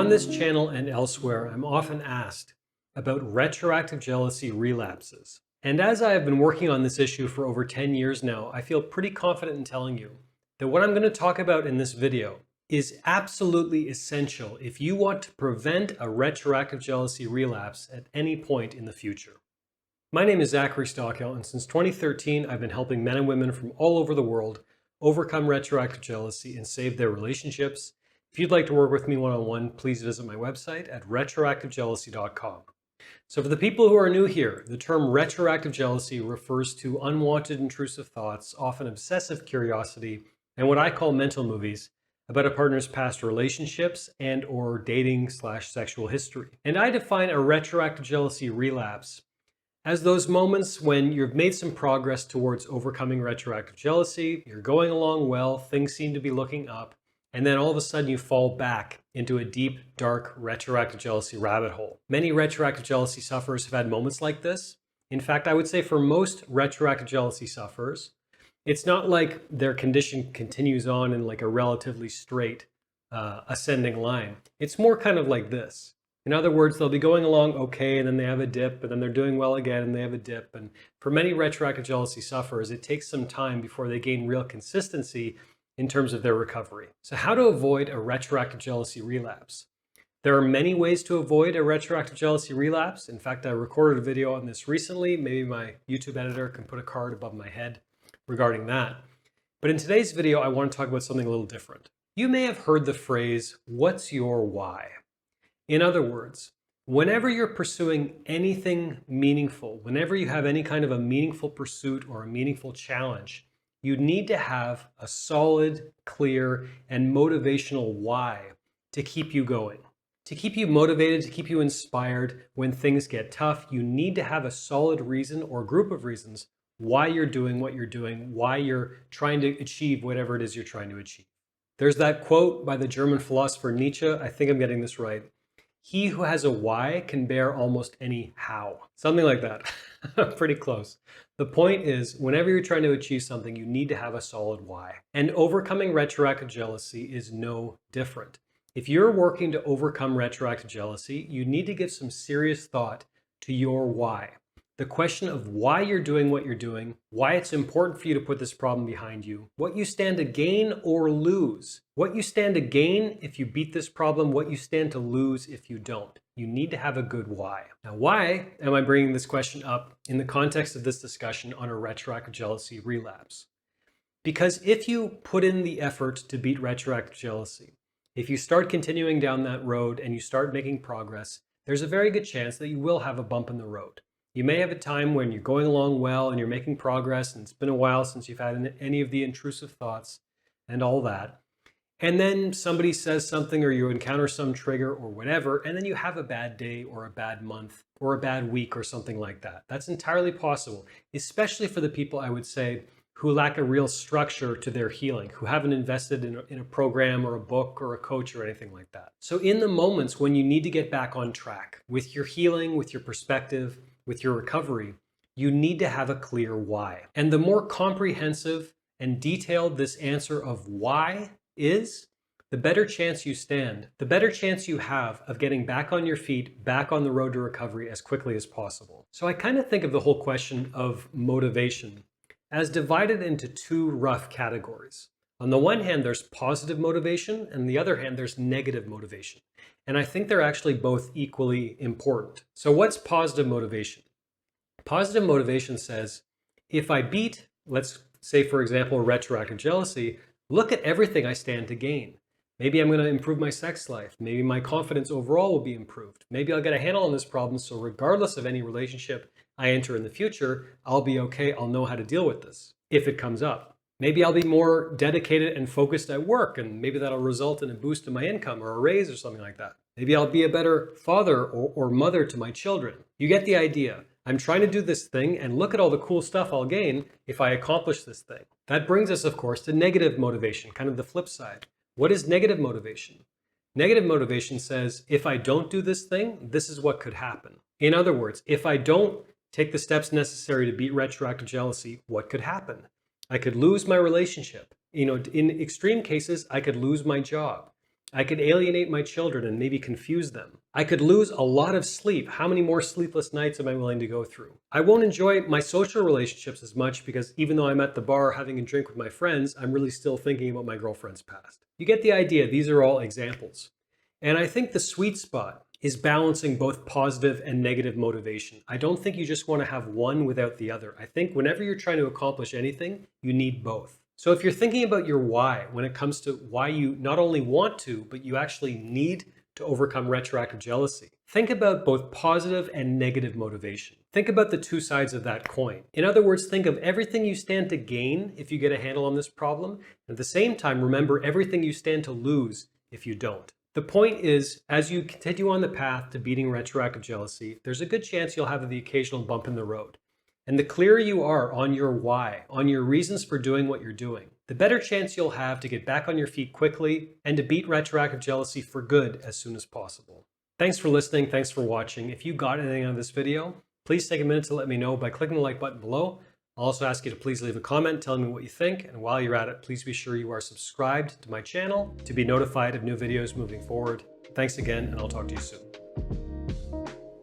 On this channel and elsewhere, I'm often asked about retroactive jealousy relapses. And as I have been working on this issue for over 10 years now, I feel pretty confident in telling you that what I'm going to talk about in this video is absolutely essential if you want to prevent a retroactive jealousy relapse at any point in the future. My name is Zachary Stockill, and since 2013, I've been helping men and women from all over the world overcome retroactive jealousy and save their relationships. If you'd like to work with me one-on-one, please visit my website at retroactivejealousy.com. So for the people who are new here, the term retroactive jealousy refers to unwanted intrusive thoughts, often obsessive curiosity, and what I call mental movies about a partner's past relationships and or dating/sexual history. And I define a retroactive jealousy relapse as those moments when you've made some progress towards overcoming retroactive jealousy, you're going along well, things seem to be looking up, and then all of a sudden you fall back into a deep, dark retroactive jealousy rabbit hole. Many retroactive jealousy sufferers have had moments like this. In fact, I would say for most retroactive jealousy sufferers, it's not like their condition continues on in like a relatively straight ascending line. It's more kind of like this. In other words, they'll be going along okay, and then they have a dip, and then they're doing well again, and they have a dip. And for many retroactive jealousy sufferers, it takes some time before they gain real consistency in terms of their recovery. So how to avoid a retroactive jealousy relapse? There are many ways to avoid a retroactive jealousy relapse. In fact, I recorded a video on this recently. Maybe my YouTube editor can put a card above my head regarding that. But in today's video, I want to talk about something a little different. You may have heard the phrase, "What's your why?" In other words, whenever you're pursuing anything meaningful, whenever you have any kind of a meaningful pursuit or a meaningful challenge, you need to have a solid, clear, and motivational why to keep you going. To keep you motivated, to keep you inspired when things get tough, you need to have a solid reason or group of reasons why you're doing what you're doing, why you're trying to achieve whatever it is you're trying to achieve. There's that quote by the German philosopher Nietzsche, I think I'm getting this right. He who has a why can bear almost any how. Something like that. Pretty close. The point is, whenever you're trying to achieve something, you need to have a solid why. And overcoming retroactive jealousy is no different. If you're working to overcome retroactive jealousy, you need to give some serious thought to your why. The question of why you're doing what you're doing, why it's important for you to put this problem behind you, what you stand to gain or lose, what you stand to gain if you beat this problem, what you stand to lose if you don't. You need to have a good why. Now, why am I bringing this question up in the context of this discussion on a retroactive jealousy relapse? Because if you put in the effort to beat retroactive jealousy, if you start continuing down that road and you start making progress, there's a very good chance that you will have a bump in the road. You may have a time when you're going along well and you're making progress and it's been a while since you've had any of the intrusive thoughts and all that. And then somebody says something or you encounter some trigger or whatever, and then you have a bad day or a bad month or a bad week or something like that. That's entirely possible, especially for the people, I would say, who lack a real structure to their healing, who haven't invested in a program or a book or a coach or anything like that. So in the moments when you need to get back on track with your healing, with your perspective, with your recovery, you need to have a clear why. And the more comprehensive and detailed this answer of why is, the better chance you stand, the better chance you have of getting back on your feet, back on the road to recovery as quickly as possible. So I kind of think of the whole question of motivation as divided into two rough categories. On the one hand, there's positive motivation, and on the other hand, there's negative motivation. And I think they're actually both equally important. So what's positive motivation? Positive motivation says, if I beat, let's say, for example, retroactive jealousy, look at everything I stand to gain. Maybe I'm going to improve my sex life. Maybe my confidence overall will be improved. Maybe I'll get a handle on this problem, so regardless of any relationship I enter in the future, I'll be okay. I'll know how to deal with this if it comes up. Maybe I'll be more dedicated and focused at work, and maybe that'll result in a boost in my income or a raise or something like that. Maybe I'll be a better father or mother to my children. You get the idea. I'm trying to do this thing, and look at all the cool stuff I'll gain if I accomplish this thing. That brings us, of course, to negative motivation, kind of the flip side. What is negative motivation? Negative motivation says, if I don't do this thing, this is what could happen. In other words, if I don't take the steps necessary to beat retroactive jealousy, what could happen? I could lose my relationship. In extreme cases, I could lose my job. I could alienate my children and maybe confuse them. I could lose a lot of sleep. How many more sleepless nights am I willing to go through? I won't enjoy my social relationships as much because even though I'm at the bar having a drink with my friends, I'm really still thinking about my girlfriend's past. You get the idea. These are all examples. And I think the sweet spot is balancing both positive and negative motivation. I don't think you just want to have one without the other. I think whenever you're trying to accomplish anything, you need both. So if you're thinking about your why when it comes to why you not only want to, but you actually need to overcome retroactive jealousy, think about both positive and negative motivation. Think about the two sides of that coin. In other words, think of everything you stand to gain if you get a handle on this problem. And at the same time, remember everything you stand to lose if you don't. The point is, as you continue on the path to beating retroactive jealousy, there's a good chance you'll have the occasional bump in the road. And the clearer you are on your why, on your reasons for doing what you're doing, the better chance you'll have to get back on your feet quickly and to beat retroactive jealousy for good as soon as possible. Thanks for listening. Thanks for watching. If you got anything out of this video, please take a minute to let me know by clicking the like button below. I'll also ask you to please leave a comment telling me what you think, and while you're at it, please be sure you are subscribed to my channel to be notified of new videos moving forward. Thanks again, and I'll talk to you soon.